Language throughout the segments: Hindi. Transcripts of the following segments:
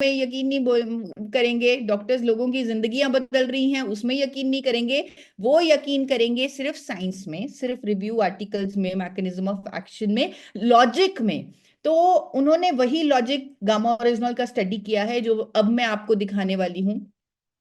में यकीन नहीं करेंगे, डॉक्टर्स लोगों की जिंदगियां बदल रही हैं उसमें यकीन नहीं करेंगे। वो यकीन करेंगे सिर्फ साइंस में, सिर्फ रिव्यू आर्टिकल्स में, मैकेनिज्म ऑफ एक्शन में, लॉजिक में। तो उन्होंने वही लॉजिक गामा ओरिजिनल का स्टडी किया है जो अब मैं आपको दिखाने वाली हूँ।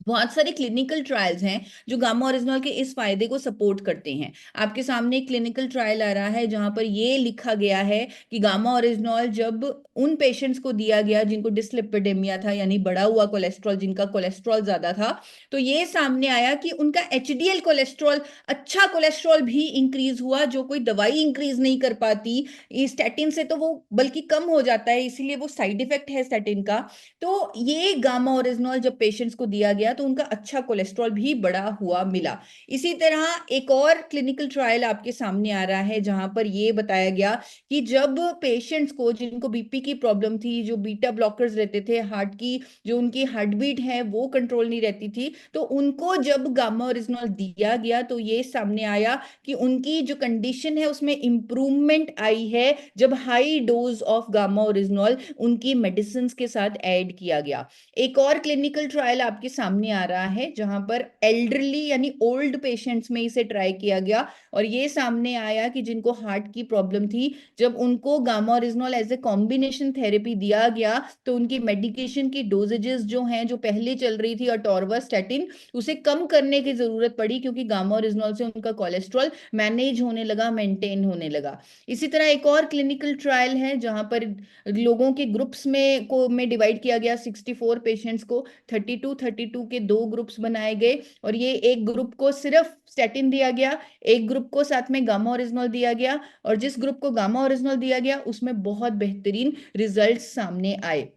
बहुत सारे क्लिनिकल ट्रायल्स हैं जो गामा ओरिजिनल के इस फायदे को सपोर्ट करते हैं। आपके सामने एक क्लिनिकल ट्रायल आ रहा है जहां पर ये लिखा गया है कि गामा ओरिजिनल जब उन पेशेंट्स को दिया गया जिनको डिसलिपिडेमिया था, यानी बढ़ा हुआ कोलेस्ट्रॉल, जिनका कोलेस्ट्रॉल ज्यादा था, तो ये सामने आया कि उनका एचडीएल कोलेस्ट्रॉल, अच्छा कोलेस्ट्रॉल भी इंक्रीज हुआ, जो कोई दवाई इंक्रीज नहीं कर पाती। स्टैटिन से तो वो बल्कि कम हो जाता है, इसीलिए वो साइड इफेक्ट है स्टैटिन का। तो ये गामा ओरिजिनल जब पेशेंट्स को दिया गया तो उनका अच्छा कोलेस्ट्रॉल भी बढ़ा हुआ मिला। इसी तरह एक और क्लिनिकल ट्रायल आपके सामने आ रहा है जहां पर ये बताया गया कि जब पेशेंट्स को, जिनको बीपी की प्रॉब्लम थी, जो बीटा ब्लॉकर्स रहते थे, हार्ट की जो उनकी हार्ट बीट है वो कंट्रोल नहीं रहती थी, तो उनको जब गामा ओरिजिनल दिया गया तो ये सामने आया कि उनकी जो कंडीशन है उसमें इंप्रूवमेंट आई है जब high dose of gamma original उनकी मेडिसिन के साथ ऐड किया गया। एक और क्लिनिकल ट्रायल आपके सामने आ रहा है जहां पर एल्डरली यानी ओल्ड पेशेंट्स में इसे ट्राई किया गया, और ये सामने आया कि जिनको हार्ट की प्रॉब्लम थी, जब उनको gamma original as a combination therapy दिया गया तो उनकी मेडिकेशन की डोजेजेस जो हैं, जो पहले चल रही थी अटोरवास्टैटिन, उसे कम करने की जरूरत पड़ी क्योंकि गामा ओरिजिनल से उनका कोलेस्ट्रॉल मैनेज होने लगा, मेंटेन होने लगा। इसी तरह एक और क्लिनिकल ट्रायल है जहां पर लोगों के ग्रुप्स में डिवाइड किया गया, 64 पेशेंट्स को 32 के दो ग्रुप्स बनाए गए, और ये एक ग्रुप को सिर्फ स्टैटिन दिया गया, एक ग्रुप को साथ में गामा ओरिजिनल दिया गया, और जिस ग्रुप को गामा ओरिजिनल दिया गया उसमें बहुत बेहतरीन रिजल्ट्स सामने आए।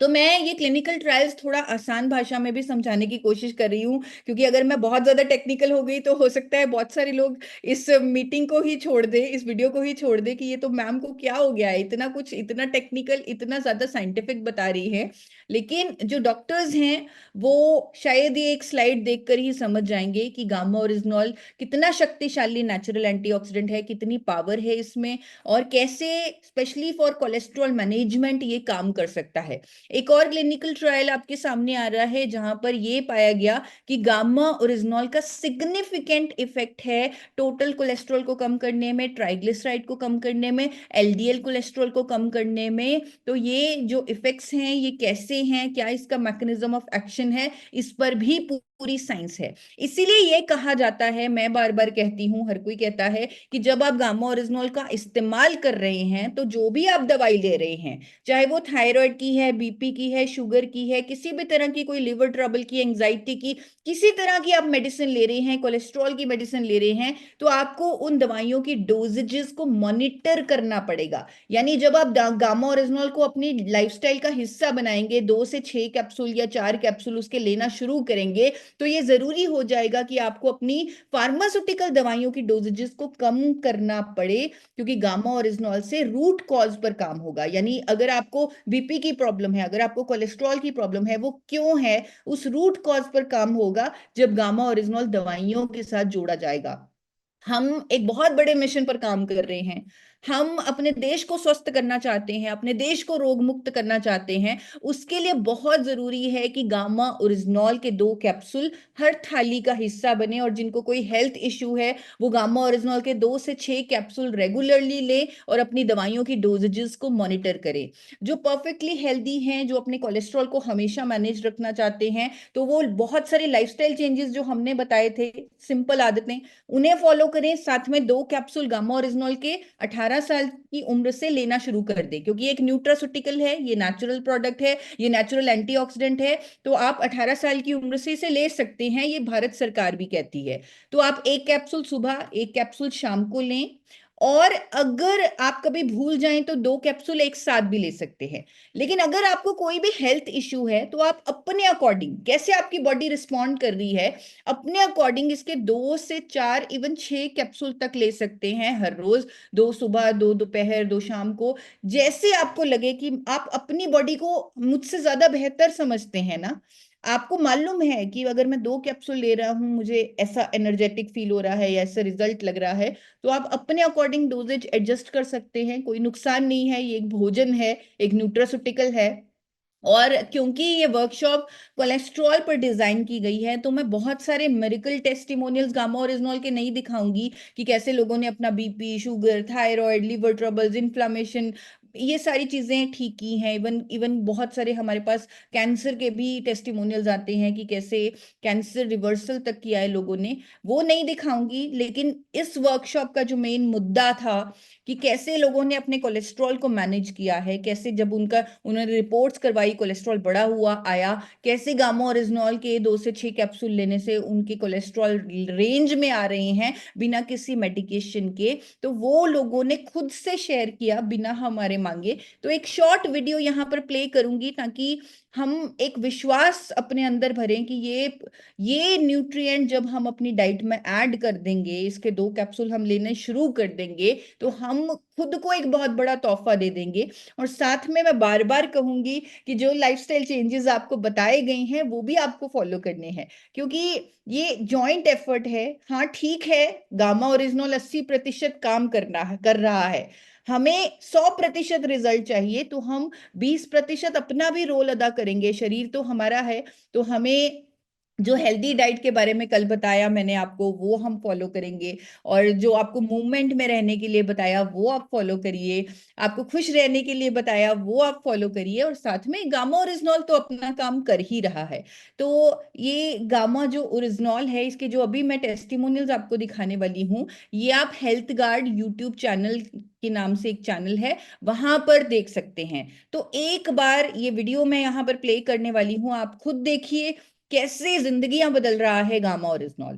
तो मैं ये क्लिनिकल ट्रायल्स थोड़ा आसान भाषा में भी समझाने की कोशिश कर रही हूँ, क्योंकि अगर मैं बहुत ज्यादा टेक्निकल हो गई तो हो सकता है बहुत सारे लोग इस मीटिंग को ही छोड़ दे, इस वीडियो को ही छोड़ दे कि ये तो मैम को क्या हो गया है, इतना कुछ, इतना टेक्निकल, इतना ज्यादा साइंटिफिक बता रही है। लेकिन जो डॉक्टर्स हैं वो शायद ये एक स्लाइड देखकर ही समझ जाएंगे कि गामा ओरिजिनल कितना शक्तिशाली नेचुरल एंटीऑक्सीडेंट है, कितनी पावर है इसमें, और कैसे स्पेशली फॉर कोलेस्ट्रॉल मैनेजमेंट ये काम कर सकता है। एक और क्लिनिकल ट्रायल आपके सामने आ रहा है जहां पर यह पाया गया कि गामा ओरिजिनल का सिग्निफिकेंट इफेक्ट है टोटल कोलेस्ट्रॉल को कम करने में, ट्राइग्लिसराइड को कम करने में, एलडीएल कोलेस्ट्रॉल को कम करने में। तो ये जो इफेक्ट्स हैं ये कैसे हैं, क्या इसका मैकेनिज्म ऑफ एक्शन है, इस पर भी पूरी साइंस है। इसीलिए ये कहा जाता है, मैं बार बार कहती हूं, हर कोई कहता है कि जब आप गामा ओरिजिनल का इस्तेमाल कर रहे हैं तो जो भी आप दवाई ले रहे हैं, चाहे वो थायराइड की है, बीपी की है, शुगर की है, किसी भी तरह की कोई लिवर ट्रबल की, एंजाइटी की, किसी तरह की आप मेडिसिन ले रहे हैं, कोलेस्ट्रॉल की मेडिसिन ले रहे हैं, तो आपको उन दवाइयों की डोजेजेस को मॉनिटर करना पड़ेगा। यानी जब आप गामा ओरिजिनल को अपनी लाइफस्टाइल का हिस्सा बनाएंगे, 2 से 6 कैप्सूल या 4 कैप्सूल उसके लेना शुरू करेंगे, तो ये जरूरी हो जाएगा कि आपको अपनी फार्मास्यूटिकल दवाइयों की डोजेजेस को कम करना पड़े, क्योंकि गामा ओरिजिनल से रूट कॉज पर काम होगा। यानी अगर आपको बीपी की प्रॉब्लम है, अगर आपको कोलेस्ट्रॉल की प्रॉब्लम है, वो क्यों है, उस रूट कॉज पर काम होगा जब गामा ओरिजिनल दवाइयों के साथ जोड़ा जाएगा। हम एक बहुत बड़े मिशन पर काम कर रहे हैं। हम अपने देश को स्वस्थ करना चाहते हैं, अपने देश को रोग मुक्त करना चाहते हैं। उसके लिए बहुत जरूरी है कि गामा ओरिजिनल के 2 कैप्सूल हर थाली का हिस्सा बने, और जिनको कोई हेल्थ इश्यू है वो गामा ओरिजिनल के 2 से 6 कैप्सूल रेगुलरली ले और अपनी दवाइयों की डोजेजेस को मॉनिटर करें। जो परफेक्टली हेल्दी हैं, जो अपने कोलेस्ट्रॉल को हमेशा मैनेज रखना चाहते हैं, तो वो बहुत सारे लाइफस्टाइल चेंजेस जो हमने बताए थे, सिंपल आदतें, उन्हें फॉलो करें। साथ में 2 कैप्सूल गामा ओरिजिनल के 18 साल की उम्र से लेना शुरू कर दें, क्योंकि एक न्यूट्रास्यूटिकल है, ये नेचुरल प्रोडक्ट है, ये नेचुरल एंटीऑक्सीडेंट है। तो आप 18 साल की उम्र से इसे ले सकते हैं, ये भारत सरकार भी कहती है। तो आप 1 कैप्सूल सुबह, 1 कैप्सूल शाम को लें, और अगर आप कभी भूल जाएं तो 2 कैप्सूल एक साथ भी ले सकते हैं। लेकिन अगर आपको कोई भी हेल्थ इश्यू है तो आप अपने अकॉर्डिंग, कैसे आपकी बॉडी रिस्पॉन्ड कर रही है, अपने अकॉर्डिंग इसके 2 से 4 इवन 6 कैप्सूल तक ले सकते हैं हर रोज। 2 सुबह, 2 दोपहर, 2 शाम को, जैसे आपको लगे कि आप अपनी बॉडी को मुझसे ज्यादा बेहतर समझते हैं ना। आपको मालूम है कि अगर मैं 2 कैप्सूल ले रहा हूं मुझे ऐसा एनर्जेटिक फील हो रहा है या ऐसा रिजल्ट लग रहा है, तो आप अपने अकॉर्डिंग डोजेज एडजस्ट कर सकते हैं, कोई नुकसान नहीं है, ये एक भोजन है, एक न्यूट्रास्यूटिकल है। और क्योंकि ये वर्कशॉप कोलेस्ट्रॉल पर डिजाइन की गई है, तो मैं बहुत सारे मेडिकल टेस्टिमोनियल्स गामा ओरिजिनॉल के नहीं दिखाऊंगी कि कैसे लोगों ने अपना BP, sugar, thyroid, liver troubles, inflammation, ये सारी चीजें ठीक की हैं। इवन इवन बहुत सारे हमारे पास कैंसर के भी टेस्टिमोनियल्स आते हैं कि कैसे कैंसर रिवर्सल तक किया है लोगों ने, वो नहीं दिखाऊंगी। लेकिन इस वर्कशॉप का जो मेन मुद्दा था कि कैसे लोगों ने अपने कोलेस्ट्रॉल को मैनेज किया है, कैसे जब उन्होंने रिपोर्ट्स करवाई, कोलेस्ट्रॉल बढ़ा हुआ आया, कैसे गामा ओरिजिनॉल के 2 से 6 कैप्सूल लेने से उनके कोलेस्ट्रॉल रेंज में आ रहे हैं बिना किसी मेडिकेशन के, तो वो लोगों ने खुद से शेयर किया बिना हमारे मांगे। तो एक शॉर्ट वीडियो यहाँ पर प्ले करूंगी ताकि हम एक विश्वास अपने अंदर भरें कि ये न्यूट्रिएंट जब हम अपनी डाइट में ऐड कर देंगे, इसके 2 कैप्सूल हम लेने शुरू कर देंगे, तो हम खुद को एक बहुत बड़ा तोहफा दे देंगे। और साथ में मैं बार बार कहूंगी कि जो लाइफस्टाइल चेंजेस आपको बताए गए हैं वो भी आपको फॉलो करने हैं, क्योंकि ये जॉइंट एफर्ट है। हाँ ठीक है, गामा ओरिजिनल 80% काम कर रहा है, हमें 100% रिजल्ट चाहिए, तो हम 20% अपना भी रोल अदा करेंगे। शरीर तो हमारा है, तो हमें जो हेल्दी डाइट के बारे में कल बताया मैंने आपको, वो हम फॉलो करेंगे। और जो आपको मूवमेंट में रहने के लिए बताया वो आप फॉलो करिए, आपको खुश रहने के लिए बताया वो आप फॉलो करिए, और साथ में गामा ओरिजिनॉल तो अपना काम कर ही रहा है। तो ये गामा जो ओरिजिनॉल है, इसके जो अभी मैं टेस्टिमोनियल्स आपको दिखाने वाली हूँ, ये आप हेल्थ गार्ड यूट्यूब चैनल के नाम से एक चैनल है, वहां पर देख सकते हैं। तो एक बार ये वीडियो मैं यहाँ पर प्ले करने वाली हूँ, आप खुद देखिए कैसे जिंदगियां बदल रहा है गामा ओरिजिनॉल।